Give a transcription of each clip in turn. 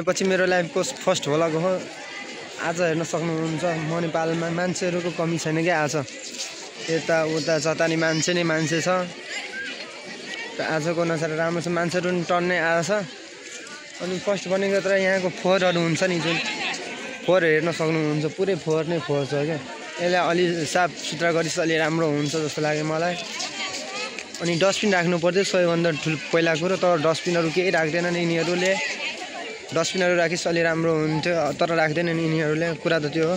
पछि मेरो लाइफको फर्स्ट भ्लग हो। आज हेर्न सक्नुहुन्छ म नेपालमा मान्छेहरूको कमी छैन क्या। आज यता उता जता नि मान्छे नै मान्छे छ। आजको नजारा राम्रो छ, मान्छेहरू नि टन्नै आएछ। अनि फर्स्ट भनेको तर यहाँको फोहोरहरू हुन्छ नि, जुन फोहोर हेर्न सक्नुहुन्छ, पुरै फोहोर नै फोहोर छ क्या। यसलाई अलि साफ सुथरा गरेपछि अलि राम्रो हुन्छ जस्तो लाग्यो मलाई। अनि डस्टबिन राख्नु पर्छ सबैभन्दा ठुलो पहिला कुरो, तर डस्टबिनहरू केही राख्दैनन् यिनीहरूले। डस्टबिनहरू राखिस् अलि राम्रो हुन्थ्यो, तर राख्दैनन् यिनीहरूले। कुरा त त्यो हो।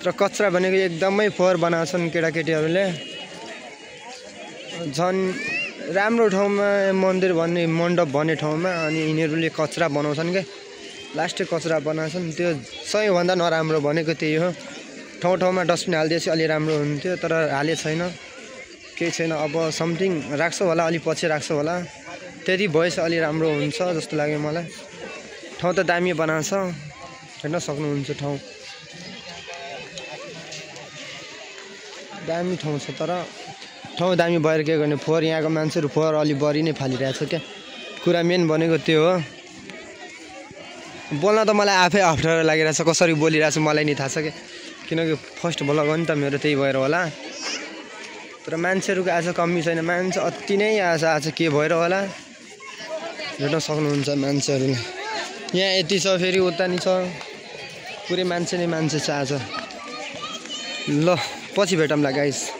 तर कचरा भनेको एकदमै फोहोर बनाउँछन् केटाकेटीहरूले। झन् राम्रो ठाउँमा मन्दिर भन्ने मण्डप भन्ने ठाउँमा अनि यिनीहरूले कचरा बनाउँछन् क्या। लास्टै कचरा बनाउँछन्, त्यो सबैभन्दा नराम्रो भनेको त्यही हो। ठाउँ ठाउँमा डस्टबिन हालिदिएपछि अलि राम्रो हुन्थ्यो, तर हाले छैन, केही छैन। अब समथिङ राख्छ होला, अलि पछि राख्छ होला, त्यति भएछ अलि राम्रो हुन्छ जस्तो लाग्यो मलाई। ठाउँ त दामी बनाएको छ, हेर्न सक्नुहुन्छ। ठाउँ दामी ठाउँ छ, तर ठाउँ दामी भएर के गर्ने, फोहोर यहाँको मान्छेहरू फोहोर अलि बढी नै फालिरहेछ क्या। कुरा मेन भनेको त्यो हो। बोल्न त मलाई आफै अप्ठ्यारो लागिरहेछ, कसरी बोलिरहेछ मलाई नि थाहा छ क्या, किनकि फर्स्ट भ्लग हो नि त मेरो, त्यही भएर होला। तर मान्छेहरूको आज कमी छैन, मान्छे अति नै आज के भएर होला हेर्न सक्नुहुन्छ मान्छेहरूले। यहाँ यति छ, फेरि उता नि छ, पुरै मान्छे नै मान्छे छ आज। ल पछि भेटौँला गाइस।